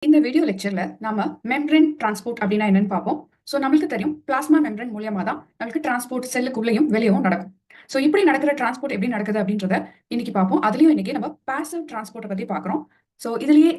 இந்த வீடியோ லெக்சர்ல நாம membrane transport அப்படின்னா என்னன்னு பார்ப்போம். ஸோ நம்மளுக்கு தெரியும் பிளாஸ்மா மெம்பரேன் மூலியமா தான் நம்மளுக்கு டிரான்ஸ்போர்ட் செல்லுக்குள்ளேயும் வெளியவும் நடக்கும். ஸோ இப்படி நடக்கிற டிரான்ஸ்போர்ட் எப்படி நடக்குது அப்படின்றத இன்னைக்கு பார்ப்போம். அதுலயும் இன்னைக்கு நம்ம பாசிவ் டிரான்ஸ்போர்ட்டை பத்தி பார்க்குறோம். ஸோ இதுலயே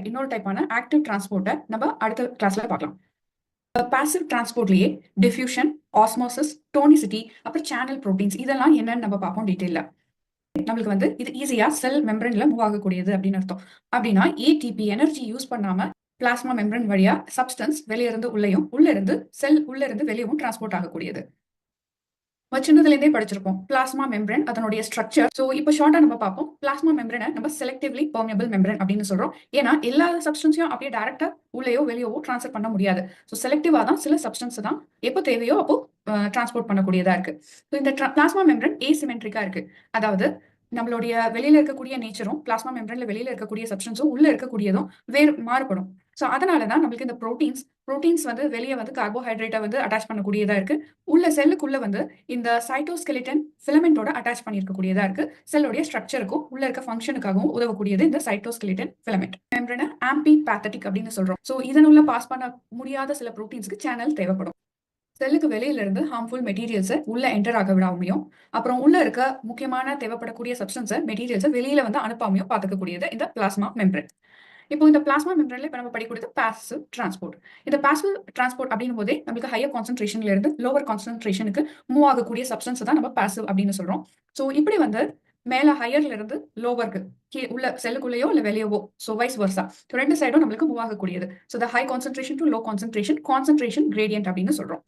இன்னொரு டைப்பான ஆக்டிவ் டிரான்ஸ்போர்ட்டை நம்ம அடுத்த கிளாஸ்ல பார்க்கலாம். பாசிவ் டிரான்ஸ்போர்ட்லயே டிஃப்யூஷன், ஆஸ்மோசிஸ், டோனிசிட்டி, அப்புறம் சேனல் புரோட்டீன்ஸ் இதெல்லாம் என்னன்னு நம்ம பார்ப்போம் டீட்டெயில. நம்மளுக்கு வந்து இது ஈஸியா செல் மெம்பரன்ல மூவ் ஆகக்கூடியது அப்படின்னு அர்த்தம். அப்படின்னா ஏடிபி எனர்ஜி யூஸ் பண்ணாம பிளாஸ்மா மெம்பரன் வழியா சப்ஸ்டன்ஸ் வெளிய இருந்து உள்ளேயும் உள்ள இருந்து செல் உள்ள இருந்து வெளியவும் டிரான்ஸ்போர்ட் ஆகக்கூடியது. சின்னதுல இருந்தே படிச்சிருப்போம் பிளாஸ்மா மெம்பரன் அதனுடைய ஸ்ட்ரக்சர். ஸோ இப்போ ஷார்ட்டா நம்ம பார்ப்போம். பிளாஸ்மா மெம்பரனை நம்ம செலக்டிவ்லி பெர்மியபிள் மெம்பரன் அப்படின்னு சொல்றோம். ஏன்னா எல்லா சப்ஸ்டன்ஸையும் அப்படியே டைரக்டா உள்ளேயோ வெளியவோ டிரான்ஸ்ஃபர் பண்ண முடியாது. ஸோ செலக்டிவா தான் சில சப்ஸ்டன்ஸ் தான் எப்போ தேவையோ அப்போ டிரான்ஸ்போர்ட் பண்ணக்கூடியதா இருக்கு. ஸோ இந்த பிளாஸ்மா மெம்பரன் ஏசிமெட்ரிக்கா இருக்கு. அதாவது நம்மளுடைய வெளியில இருக்கக்கூடிய நேச்சரும் பிளாஸ்மா மெம்பரன்ல வெளியில இருக்கக்கூடிய சப்ஸ்டன்ஸும் உள்ள இருக்கக்கூடியதும் வேறு மாறுபடும். ஸோ அதனாலதான் நம்மளுக்கு இந்த புரோட்டீன்ஸ் வந்து வெளியே வந்து கார்போஹைட்ரேட்டை வந்து அட்டாச் பண்ணக்கூடியதா இருக்கு. உள்ள செல்லுக்குள்ள வந்து இந்த சைட்டோஸ்கெலிட்டன் ஃபிலமெண்டோட அட்டாச் பண்ணியிருக்கக்கூடியதா இருக்கு. செல்லுடைய ஸ்ட்ரக்சருக்கும் உள்ள இருக்க ஃபங்க்ஷனுக்காகவும் உதவக்கூடியது இந்த சைட்டோஸ்கெலிட்டன் ஃபிலமெண்ட். மெம்பரனை ஆம்பி பேத்தட்டிக் அப்படின்னு சொல்றோம். ஸோ இதனுள்ள பாஸ் பண்ண முடியாத சில புரோட்டீன்ஸ்க்கு சேனல் தேவைப்படும். செல்லுக்கு வெளியில இருந்து ஹார்ம்ஃபுல் மெட்டீரியல்ஸை உள்ள என்டர் ஆக விடாமையும் அப்புறம் உள்ள இருக்க முக்கியமான தேவைப்படக்கூடிய சப்ஸ்டன்ஸை மெட்டீரியல்ஸை வெளியில வந்து அனுப்பாமையும் பார்த்துக்கக்கூடியது இந்த பிளாஸ்மா மெம்பரன். இப்போ இந்த பிளாஸ்மா மெம்பரன்ல இப்ப நம்ம படிக்கூடியது பாசிவ் டிரான்ஸ்போர்ட். இந்த பாசிவ் டிரான்ஸ்போர்ட் அப்படின்னும் போதே நமக்கு ஹையர் கான்சென்ட்ரேஷன்ல இருந்து லோவர் கான்சென்ட்ரேஷனுக்கு மூவ் ஆகக்கூடிய சப்ஸ்டன்ஸ் தான் நம்ம பாசிவ் அப்படின்னு சொல்றோம். ஸோ இப்படி வந்து மேல ஹையர்ல இருந்து லோவருக்கு உள்ள செல்லுக்குள்ளேயோ இல்ல வெளியவோ ஸோ வைஸ் வர்சா ரெண்டு சைடும் நம்மளுக்கு மூவ் ஆகக்கூடியது. So the high concentration to low concentration gradient அப்படின்னு சொல்றோம்.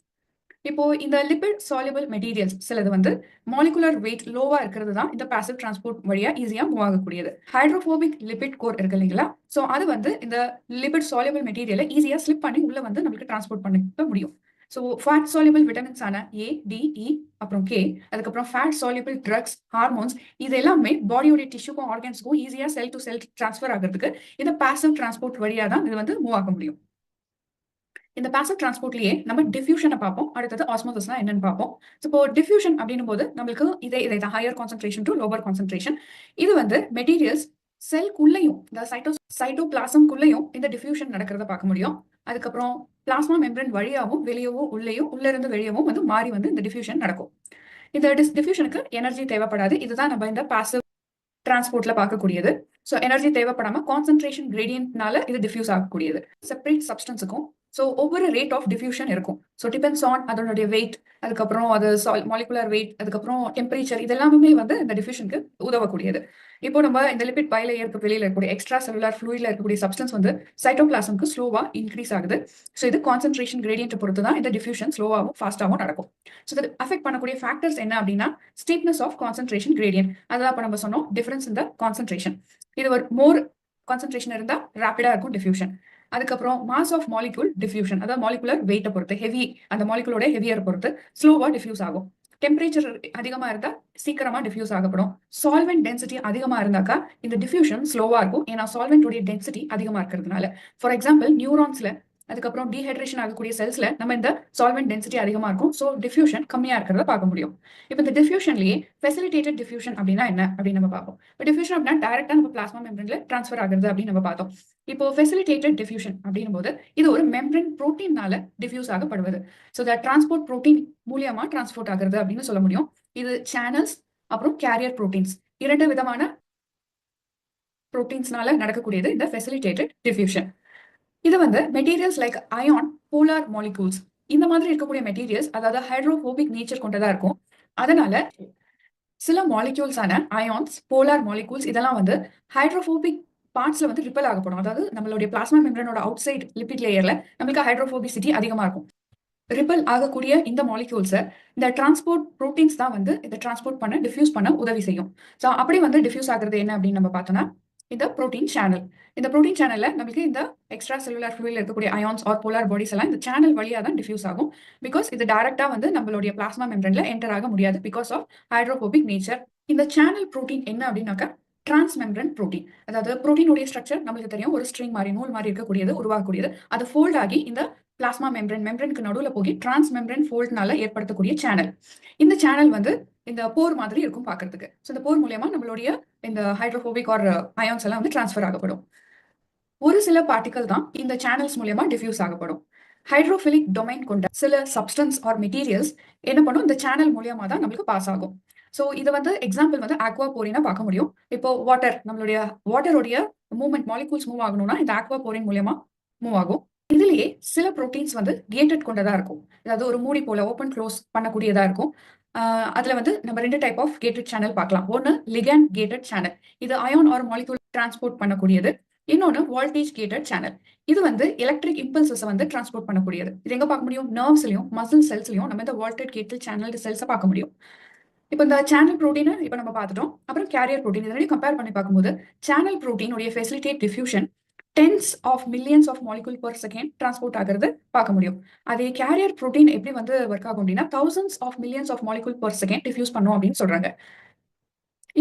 இப்போ இந்த லிபிட் சால்யுபிள் மெட்டீரியல்ஸ் சிலது வந்து மாலிகுலர் வெயிட் லோவா இருக்கிறது தான் இந்த பாசிவ் டிரான்ஸ்போர்ட் வழியா ஈஸியா மூவ் ஆகக்கூடியது. ஹைட்ரோபோபிக் லிபிட் கோர் இருக்கு இல்லைங்களா? ஸோ அது வந்து இந்த லிபிட் சால்யுபிள் மெட்டீரியலை ஈஸியா ஸ்லிப் பண்ணி உள்ள வந்து நம்மளுக்கு டிரான்ஸ்போர்ட் பண்ணிக்க முடியும். ஸோ ஃபேட் சால்யுபிள் விட்டமின்ஸ் ஆன ஏ, டி, இ, அப்புறம் கே, அதுக்கப்புறம் ஃபேட் சால்யுபிள் ட்ரக்ஸ், ஹார்மோன்ஸ் இது எல்லாமே பாடியோட டிஷ்யூக்கும் ஆர்கன்ஸ்க்கும் ஈஸியா செல் டு செல் டிரான்ஸ்ஃபர் ஆகிறதுக்கு இந்த பாசிவ் டிரான்ஸ்போர்ட் வழியா தான் இது வந்து மூவ் ஆக முடியும். இந்த பாசிவ் டிரான்ஸ்போர்ட்லயே நம்ம டிஃப்யூஷனை பார்ப்போம். அடுத்தது ஆஸ்மோசிஸ்னா என்னன்னு பார்ப்போம். இப்போ டிஃப்யூஷன் அப்படின்னும் போது நம்மளுக்கு இதை தான் higher concentration to lower concentration. இது வந்து மெட்டீரியல்ஸ் செல்குள்ளேயும் இந்த சைட்டோபிளாசம்குள்ளேயும் இந்த டிஃப்யூஷன் நடக்கிறத பார்க்க முடியும். அதுக்கப்புறம் பிளாஸ்மா மெம்பரன் வழியாவும் வெளியவும் உள்ளேயும் உள்ள இருந்து வெளியவும் வந்து மாறி வந்து இந்த டிஃப்யூஷன் நடக்கும். இந்த டிஃப்யூஷனுக்கு எனர்ஜி தேவைப்படாது. இதுதான் நம்ம இந்த பாசிவ் டிரான்ஸ்போர்ட்ல பார்க்கக்கூடியது. ஸோ எனர்ஜி தேவைப்படாம கான்சென்ட்ரேஷன் கிரேடியன்ட்னால இது டிஃப்யூஸ் ஆகக்கூடியது. செப்பரேட் சப்ஸ்டன்ஸுக்கும் ஸோ ஒவ்வொரு ரேட் ஆஃப் டிஃப்யூஷன் இருக்கும். ஸோ டிபெண்ட்ஸ் ஆன் அதனுடைய வெயிட், அதுக்கப்புறம் அது மாலிகுலர் வெயிட், அதுக்கப்புறம் டெம்பரேச்சர் இதெல்லாமே வந்து இந்த டிஃப்யூஷனுக்கு உதவக்கூடியது. இப்போ நம்ம இந்த லிபிட் பைலேயருக்கு வெளியில இருக்கக்கூடிய எக்ஸ்ட்ரா செல்லுலார் ஃப்ளூயிட்ல இருக்கக்கூடிய சப்ஸ்டன்ஸ் வந்து சைட்டோபிளாசம்க்கு ஸ்லோவா இன்க்ரீஸ் ஆகுது. ஸோ இது கான்சென்ட்ரேஷன் கிரேடியன்ட் பொறுத்து தான் இந்த டிஃப்யூஷன் ஸ்லோவாகவும் ஃபாஸ்டாகவும் நடக்கும். ஸோ இது அஃபெக்ட் பண்ணக்கூடிய ஃபேக்டர்ஸ் என்ன அப்படின்னா ஸ்டீப்னஸ் ஆஃப் கான்சென்ட்ரேஷன் கிரேடியன்ட். அதான் இப்போ நம்ம சொன்னோம் டிஃபரன்ஸ் இந்த கான்சென்ட்ரேஷன். இது ஒரு மோர் கான்சென்ட்ரேஷன் இருந்தா ரேப்பிடா இருக்கும் டிஃப்யூஷன். அதுக்கப்புறம் மாஸ் ஆஃப் மாலிகுல் டிஃப்யூஷன், அதாவது மாலிகுலர் வெயிட்டை பொறுத்து ஹெவி அந்த மாலிகுலோட ஹெவியர் பொறுத்து ஸ்லோவா டிஃப்யூஸ் ஆகும். டெம்பரேச்சர் அதிகமா இருந்தா சீக்கிரமா டிஃப்யூஸ் ஆகப்படும். சால்வெண்ட் டென்சிட்டி அதிகமா இருந்தாக்கா இந்த டிஃப்யூஷன் ஸ்லோவா இருக்கும். ஏன்னா சால்வெண்டோடைய டென்சிட்டி அதிகமா இருக்கிறதுனால. ஃபார் எக்ஸாம்பிள் நியூரான்ஸ்ல அதுக்கப்புறம் டீஹைட்ரேஷன் ஆகக்கூடிய செல்ஸ்ல நம்ம இந்த சால்வெண்ட் டென்சிட்டி அதிகமா இருக்கும். ஸோ டிஃப்யூஷன் கம்மியா இருக்கிறத பார்க்க முடியும். இப்போ இந்த டிஃப்யூஷன்லயே ஃபெசிலிட்டேட்டட் டிஃப்யூஷன் அப்படின்னா என்ன அப்படின்னு நம்ம பார்ப்போம். இப்போ டிஃப்யூஷன் அப்படின்னா டைரக்டா நம்ம பிளாஸ்மா மெம்பரன்ல டிரான்ஸ்ஃபர் ஆகுது அப்படின்னு நம்ம பார்த்தோம். இப்போ ஃபெசிலிட்டேட்டட் டிஃப்யூஷன் அப்படின்னும் போது இது ஒரு மெம்பரன் புரோட்டீன்னால டிஃப்யூஸ் ஆகப்படுவது. ஸோ த டிரான்ஸ்போர்ட் புரோட்டீன் மூலியமா டிரான்ஸ்போர்ட் ஆகுறது அப்படின்னு சொல்ல முடியும். இது சேனல்ஸ் அப்புறம் கேரியர் புரோட்டீன்ஸ் இரண்டு விதமான புரோட்டீன்ஸ்னால நடக்கக்கூடியது இந்த ஃபெசிலிட்டேட்டட் டிஃப்யூஷன். இது வந்து materials like ion, polar molecules இந்த மாதிரி இருக்கக்கூடிய மெட்டீரியல்ஸ் அதாவது ஹைட்ரோபோபிக் நேச்சர் கொண்டதா இருக்கும். அதனால சில மாலிகூல்ஸான அயான்ஸ், போலார் மாலிகூல்ஸ் இதெல்லாம் வந்து ஹைட்ரோபோபிக் பார்ட்ஸ்ல வந்து ரிப்பல் ஆகப்படும். அதாவது நம்மளுடைய பிளாஸ்மா மெம்பரனோட அவுட் சைட் லிபிட் லேயர்ல நம்மளுக்கு ஹைட்ரோபோபிசிட்டி அதிகமா இருக்கும். ரிப்பல் ஆகக்கூடிய இந்த மாலிகூல்ஸை இந்த டிரான்ஸ்போர்ட் புரோட்டீன்ஸ் தான் வந்து இதை டிரான்ஸ்போர்ட் பண்ண டிஃப்யூஸ் பண்ண உதவி செய்யும். ஸோ அப்படி வந்து டிஃப்யூஸ் ஆகுறது என்ன அப்படின்னு நம்ம பார்த்தோம்னா இந்த புரோட்டீன் சேனல். இந்த புரோட்டீன் சேனல்ல நமக்கு இந்த எக்ஸ்ட்ரா செல்லுலார் ஃப்ளூயிட்ல இருக்கக்கூடிய அயான்ஸ் ஆர் போலார் பாடிஸ் எல்லாம் இந்த சேனல் வழியா தான் டிஃப்யூஸ் ஆகும். பிகாஸ் இது டைரக்டா வந்து நம்மளுடைய பிளாஸ்மா மெம்பரன்ல என்டர் ஆக முடியாது பிகாஸ் ஆஃப் ஹைட்ரோபோபிக் நேச்சர். இந்த சேனல் புரோட்டீன் என்ன அப்படின்னாக்கா டிரான்ஸ்மெம்பரன் புரோட்டீன். அதாவது புரோட்டீனுடைய ஸ்ட்ரக்சர் நம்மளுக்கு தெரியும், ஒரு ஸ்ட்ரிங் மாதிரி நூல் மாதிரி இருக்கக்கூடியது உருவாகக்கூடியது. அது ஃபோல்ட் ஆகி இந்த பிளாஸ்மா மெம்பரனுக்கு நடுவில் போய் டிரான்ஸ்மெம்பரன் ஃபோல்ட்னால ஏற்படுத்தக்கூடிய சேனல். இந்த சேனல் வந்து இந்த போர் மாதிரி இருக்கும் பார்க்கறதுக்கு. ஸோ இந்த போர் மூலியமா நம்மளுடைய இந்த ஹைட்ரோபோபிக் ஆர் அயான்ஸ் எல்லாம் வந்து டிரான்ஸ்ஃபர் ஆகப்படும். ஒரு சில பார்ட்டிகல் தான் இந்த சேனல்ஸ் மூலியமா டிஃப்யூஸ் ஆகப்படும். ஹைட்ரோஃபிலிக் டொமைன் கொண்ட சில சப்ஸ்டன்ஸ் ஆர் மெட்டீரியல்ஸ் என்ன பண்ணும், இந்த சேனல் மூலியமா தான் நம்மளுக்கு பாஸ் ஆகும். ஸோ இது வந்து எக்ஸாம்பிள் வந்து ஆக்வா போரினா பார்க்க முடியும். இப்போ வாட்டர், நம்மளுடைய வாட்டருடைய மூவ்மெண்ட், மாலிகூல்ஸ் மூவ் ஆகணும்னா இந்த ஆக்வா போரின் மூலியமா மூவ் ஆகும். இதுலயே சில புரோட்டீன்ஸ் வந்து கேட்டட் கொண்டதா இருக்கும். அதாவது ஒரு மூடி போல ஓப்பன் க்ளோஸ் பண்ணக்கூடியதா இருக்கும். அதுல வந்து நம்ம 2 டைப் ஆஃப் கேட்டட் சேனல் பார்க்கலாம். ஒன்னு லிகண்ட் கேட்டட் சேனல், இது அயான் ஆர் மாலிகூல் டிரான்ஸ்போர்ட் பண்ணக்கூடியது. இன்னொன்னு வோல்டேஜ் கேட்டட் சேனல், இது வந்து எலக்ட்ரிக் இம்பல்சஸ் வந்து டிரான்ஸ்போர்ட் பண்ணக்கூடியது. இது எங்க பார்க்க முடியும், நர்வ்ஸ்லயும் மசில் செல்ஸ்லயும் நம்ம இந்த வோல்டேஜ் கேட்டட் சேனல் செல்ஸை பார்க்க முடியும். இப்போ இந்த சேனல் ப்ரோட்டீனை இப்போ நம்ம பார்த்துட்டோம். அப்புறம் கேரியர் ப்ரோட்டீன், இதனோட கம்பேர் பண்ணி பார்க்கும்போது சேனல் ப்ரோட்டீன் உடைய facilitate diffusion tens of millions of molecule per second transport ஆகிறது பார்க்க முடியும். அதே கேரியர் ப்ரோட்டீன் எப்படி வந்து ஒர்க் ஆகும் அப்படின்னா thousands of millions of molecule per second diffuse பண்ணும் அப்படின்னு சொல்றாங்க.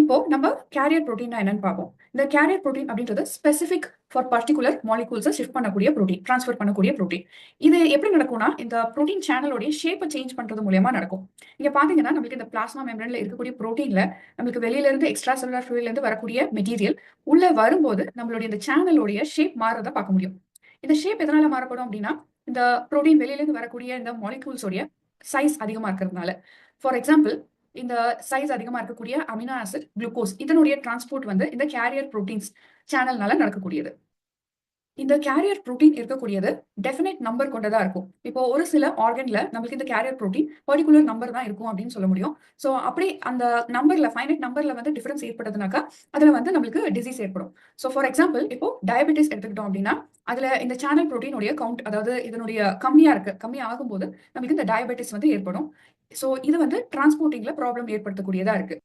இப்போ நம்ம கேரியர் ப்ரோட்டீன் என்னன்னு பார்ப்போம். இந்த கேரியர் ப்ரோட்டீன் அப்படின்றது ஸ்பெசிபிக் ஃபார் பர்டிகுலர் மாலிகூல்ஸை ஷிஃப்ட் பண்ணக்கூடிய ப்ரோட்டீன், டிரான்ஸ்ஃபர் பண்ணக்கூடிய ப்ரோட்டீன். இது எப்படி நடக்கும்னா இந்த ப்ரோட்டீன் சேனலோடைய ஷேப்பை சேஞ்ச் பண்றது மூலியமா நடக்கும். இங்க பாத்தீங்கன்னா நம்மளுக்கு இந்த பிளாஸ்மா மெம்பரன்ல இருக்கக்கூடிய ப்ரோட்டீன்ல நம்மளுக்கு வெளியில இருந்து எக்ஸ்ட்ரா செல்லுலார் ஃப்ளூயிட்ல இருந்து வரக்கூடிய மெட்டீரியல் உள்ள வரும்போது நம்மளுடைய இந்த சேனலோடைய ஷேப் மாறதை பார்க்க முடியும். இந்த ஷேப் எதனால மாறப்படும் அப்படின்னா இந்த ப்ரோட்டீன் வெளியில இருந்து வரக்கூடிய இந்த மாலிகூல்ஸோடைய சைஸ் அதிகமா இருக்கிறதுனால. ஃபார் எக்ஸாம்பிள், இந்த சைஸ் அதிகமா இருக்கக்கூடிய அமினோ ஆசிட், குளுக்கோஸ், இதனுடைய டிரான்ஸ்போர்ட் வந்து இந்த கேரியர் ப்ரோட்டீன்ஸ் சேனல்னால நடக்கக்கூடியது. இந்த கேரியர் ப்ரோட்டீன் இருக்கக்கூடியது டெஃபினைட் நம்பர் கொண்டதா இருக்கும். இப்போ ஒரு சில ஆர்கன்ல நம்மளுக்கு இந்த கேரியர் ப்ரோட்டீன் பர்டிகுலர் நம்பர் தான் இருக்கும் அப்படின்னு சொல்ல முடியும். ஸோ அப்படி அந்த நம்பர்ல, ஃபைனைட் நம்பர்ல வந்து டிஃபரன்ஸ் ஏற்பட்டதுனாக்கா அதுல வந்து நம்மளுக்கு டிசீஸ் ஏற்படும். ஸோ ஃபார் எக்ஸாம்பிள், இப்போ டயபெட்டிஸ் எடுத்துக்கிட்டோம் அப்படின்னா அதுல இந்த சேனல் ப்ரோட்டீனுடைய கவுண்ட், அதாவது இதனுடைய கம்மி ஆகும்போது நம்மளுக்கு இந்த டயபெட்டிஸ் வந்து ஏற்படும். ஸோ இது வந்து டிரான்ஸ்போர்ட்டிங்ல ப்ராப்ளம் ஏற்படுத்தக்கூடியதா இருக்கு.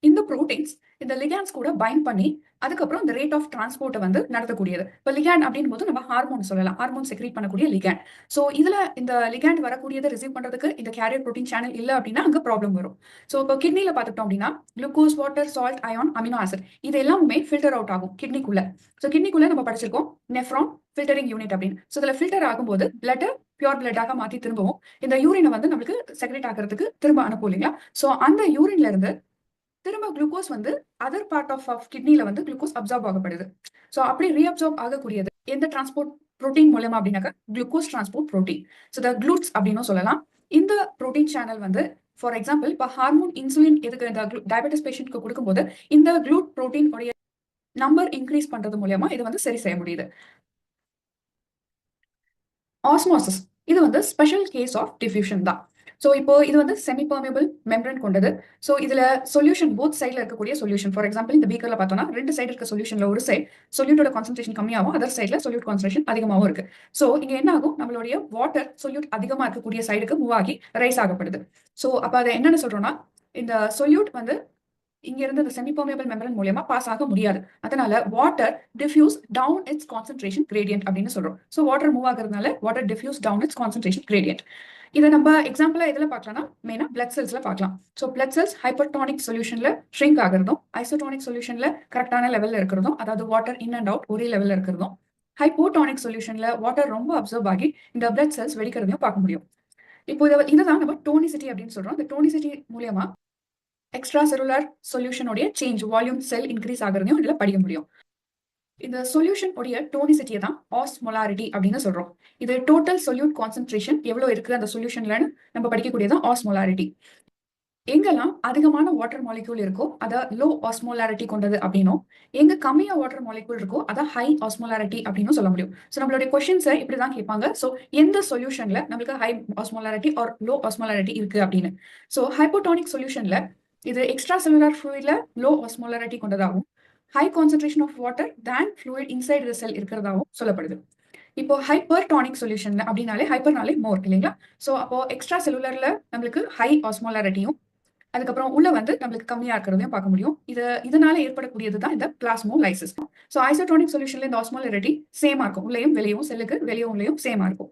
இந்த ப்ரோட்டீன்ஸ் இந்த லிகாண்ட்ஸ் கூட பைண்ட் பண்ணி அதுக்கப்புறம் இந்த ரேட் ஆஃப் டிரான்ஸ்போர்ட்டை வந்து நடத்தக்கூடியது. இப்போ லிகாண்ட் அப்படின் போது நம்ம ஹார்மோன் சொல்லலாம், ஹார்மோன் செக்ரீட் பண்ணக்கூடிய லிகாண்ட். ஸோ இதுல இந்த லிகாண்ட் வரக்கூடியதை ரிசீவ் பண்றதுக்கு இந்த கேரியர் ப்ரோட்டீன் சேனல் இல்லை அப்படின்னா அங்க ப்ராப்ளம் வரும். ஸோ இப்போ கிட்னில பார்த்துட்டோம் அப்படின்னா glucose, water, salt, ion, amino acid இது எல்லாமே ஃபில்டர் அவுட் ஆகும் கிட்னிக்குள்ள. ஸோ கிட்னிக்குள்ள நம்ம படிச்சிருக்கோம் நெஃப்ரான் ஃபில்டரிங் யூனிட் அப்படின்னு. ஸோ இதுல ஃபில்டர் ஆகும்போது பிளட் பியூர் பிளட்டாக மாற்றி திரும்பவும் இந்த யூரினை வந்து நம்மளுக்கு செக்ரேட் ஆகிறதுக்கு திரும்ப அனுப்பும் இல்லைங்களா. ஸோ அந்த யூரின்ல இருந்து திரும்ப குளுக்கோஸ் வந்து அதர் பார்ட் ஆஃப் கிட்னில வந்து குளுக்கோஸ் அப்சார்ப் ஆகப்படுது. ஸோ அப்படி ரீஅப்சார்ப் ஆகக்கூடியது எந்த டிரான்ஸ்போர்ட் ப்ரோட்டீன் மூலமா அப்படின்னாக்கா glucose transport protein. So the GLUTs அப்படின்னு சொல்லலாம். இந்த ப்ரோட்டீன் சேனல் வந்து ஃபார் எக்ஸாம்பிள் இப்போ ஹார்மோன் இன்சுலின் எதுக்கு இந்த டயபெட்டிஸ் பேஷண்ட்க்கு கொடுக்கும்போது இந்த குளூட் ப்ரோட்டீன் உடைய நம்பர் இன்க்ரீஸ் பண்றது மூலமா இது வந்து சரி செய்ய முடியுது. ஆஸ்மோசிஸ் இது வந்து ஸ்பெஷல் கேஸ் ஆஃப் டிஃப்யூஷன் தான். ஸோ இப்போ இது வந்து செமி பர்மியபிள் மெம்பரன் கொண்டது. ஸோ இதுல சொல்யூஷன் போத் சைட்ல இருக்கக்கூடிய சொல்யூஷன், ஃபார் எக்ஸாம்பிள் இந்த பீக்கர்ல பார்த்தோம்னா 2 சைடு இருக்க சொல்யூஷன்ல ஒரு சைடு சொல்யூட்டோட கான்சன்ட்ரேஷன் கம்மியாகும், அதர் சைட்ல சொல்யூட் கான்சன்ட்ரேஷன் அதிகமாகவும் இருக்கு. ஸோ இங்க என்ன ஆகும், நம்மளுடைய வாட்டர் சொல்யூட் அதிகமா இருக்கக்கூடிய சைடுக்கு மூவ் ஆகி ரைஸ் ஆகப்படுது. ஸோ அப்ப அதை என்னன்னு சொல்றோம்னா இந்த சொல்யூட் வந்து இங்க இருந்து இந்த செமி பர்மியபிள் மெம்பரன் மூலமா பாஸ் ஆக முடியாது. அதனால water diffuse down its concentration gradient அப்படின்னு சொல்றோம். ஸோ வாட்டர் மூவ் ஆகுறதுனால water diffuse down its concentration gradient. இதை நம்ம எக்ஸாம்பிளா எதுல பார்க்கலாம்னா மெயினா பிளட் செல்ஸ்ல பார்க்கலாம். ஸோ பிளட் செல்ஸ் ஹைப்பர்டானிக் சொல்யூஷன்ல ஷ்ரிங்க் ஆகிறதும், ஐசோடானிக் சொல்யூஷன்ல கரெக்டான லெவல்ல இருக்கிறதும், அதாவது வாட்டர் இன் அண்ட் அவுட் ஒரே லெவல்ல இருக்கிறதும், ஹைப்போடானிக் சொல்யூஷன்ல வாட்டர் ரொம்ப அப்சர்வ் ஆகி இந்த பிளட் செல்ஸ் வெடிக்கிறதையும் பார்க்க முடியும். இப்போ இதுதான் நம்ம டோனிசிட்டி அப்படின்னு சொல்றோம். இந்த டோனிசிட்டி மூலியமா எக்ஸ்ட்ரா செல்லுலார் சொல்யூஷனுடைய சேஞ்ச், வால்யூம், செல் இன்க்ரீஸ் ஆகிறதையும் இதுல படிக்க முடியும். இந்த சொல்யூஷன் உடைய டோனிசிட்டியை தான் ஆஸ்மோலாரிட்டி அப்படின்னு சொல்றோம். இது டோட்டல் சொல்யூட் கான்சென்ட்ரேஷன் எவ்வளவு இருக்கு அந்த சொல்யூஷன்லன்னு நம்ம படிக்கக்கூடியதான் ஆஸ்மோலாரிட்டி. எங்கெல்லாம் அதிகமான வாட்டர் மாலிகூல் இருக்கோ அதை லோ ஆஸ்மோலாரிட்டி கொண்டது அப்படின்னும், எங்க கம்மியா வாட்டர் மாலிகூல் இருக்கோ அதை ஹை ஆஸ்மோலாரிட்டி அப்படின்னு சொல்ல முடியும். ஸோ நம்மளுடைய கொஸ்டின்ஸை இப்படிதான் கேட்பாங்க. ஸோ எந்த சொல்யூஷன்ல நம்மளுக்கு high osmolarity or low osmolarity இருக்கு அப்படின்னு. ஸோ ஹைப்போடானிக் சொல்யூஷன்ல இது எக்ஸ்ட்ரா செல்லுலார் ஃப்ளூயிட்ல லோ ஆஸ்மோலாரிட்டி கொண்டதாகவும், high concentration of water than fluid inside the cell இருக்கிறதாகவும் சொல்லப்படுது. இப்போ ஹைப்பர் டானிக் சொல்யூஷன்ல அப்படின்னாலே ஹைப்பர்னாலே மோர் இல்லைங்களா. ஸோ அப்போ எக்ஸ்ட்ரா செல்லுலர்ல நம்மளுக்கு ஹை ஆஸ்மோலாரிட்டியும் அதுக்கப்புறம் உள்ள வந்து நம்மளுக்கு கம்மியா இருக்கிறதையும் பார்க்க முடியும். இதனால ஏற்படக்கூடியது தான் இந்த பிளாஸ்மோலைசிஸ். ஸோ ஐசோடானிக் சொல்யூஷன்ல இந்த ஆஸ்மோலாரிட்டி சேமா இருக்கும், உள்ளேயும் வெளியும், செல்லுக்கு வெளியும் உள்ளேயும் சேமா இருக்கும்.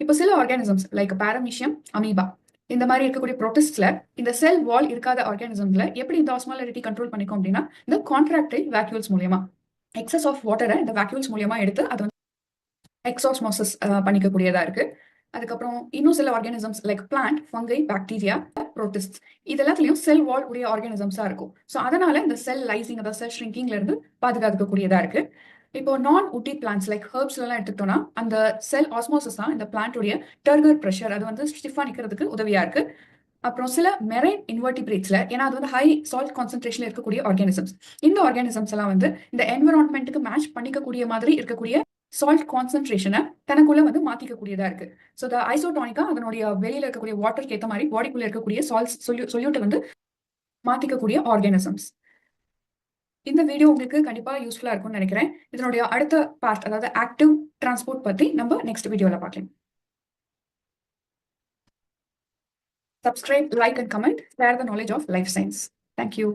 இப்போ சில ஆர்கானிசம்ஸ் லைக் பாரமீஷியம், அமீபா இந்த மாதிரி இருக்கக்கூடிய ப்ரோட்டிஸ்ட்ல இந்த செல் வால் இருக்காத ஆர்கானிசம்ல எப்படி இந்த ஆஸ்மோலாரிட்டி கண்ட்ரோல் பண்ணிக்கும் அப்படின்னா இந்த கான்ட்ராக்டைல் வேக்யூல்ஸ் மூலியமா எக்ஸஸ் ஆஃப் வாட்டரை இந்த வேக்யூல்ஸ் மூலியமா எடுத்து அது வந்து எக்ஸாஸ்மோசிஸ் பண்ணிக்கக்கூடியதா இருக்கு. அதுக்கப்புறம் இன்னும் சில organisms like plant, fungi, bacteria, protist இது எல்லாத்துலயும் செல் வால் உடைய ஆர்கானிசம்ஸா இருக்கும். ஸோ அதனால இந்த செல் லைசிங், அதாவது செல் ஷ்ரிங்கிங்ல இருந்து பாதுகாக்கக்கூடியதா இருக்கு. இப்போ நான் உட்டி பிளான்ட்ஸ் லைக் ஹெர்ப்ஸ்லாம் எடுத்துக்கிட்டோம்னா அந்த செல் ஆஸ்மோசிஸ் தான் இந்த பிளான்ட்டுடைய டர்கர் ப்ரெஷர் அது வந்து ஸ்டிஃபா நிக்கிறதுக்கு உதவியா இருக்கு. அப்புறம் சில மெரைன் இன்வெர்டிபிரேட்ஸ்ல ஏன்னா அது வந்து ஹை சால்ட் கான்சென்ட்ரேஷன்ல இருக்கக்கூடிய ஆர்கானிசம்ஸ். இந்த ஆர்கானிசம்ஸ் எல்லாம் வந்து இந்த என்விரான்மெண்ட்டுக்கு மேட்ச் பண்ணிக்கக்கூடிய மாதிரி இருக்கக்கூடிய சால்ட் கான்சென்ட்ரேஷனை தனக்குள்ள வந்து மாத்திக்கக்கூடியதா இருக்கு. ஸோ த ஐசோடானிக்கா அதனுடைய வெளியில இருக்கக்கூடிய வாட்டருக்கு ஏற்ற மாதிரி பாடிக்குள்ள இருக்கக்கூடிய சொல்யூட்டை வந்து மாத்திக்கக்கூடிய ஆர்கானிசம்ஸ். இந்த வீடியோ உங்களுக்கு கண்டிப்பா யூஸ்ஃபுல்லா இருக்கும்னு நினைக்கிறேன். இதனுடைய அடுத்த பார்ட் அதாவது ஆக்டிவ் டிரான்ஸ்போர்ட் பத்தி நம்ம நெக்ஸ்ட் வீடியோல பார்க்கலாம். Subscribe, like, and comment. Share the knowledge of life science. Thank you.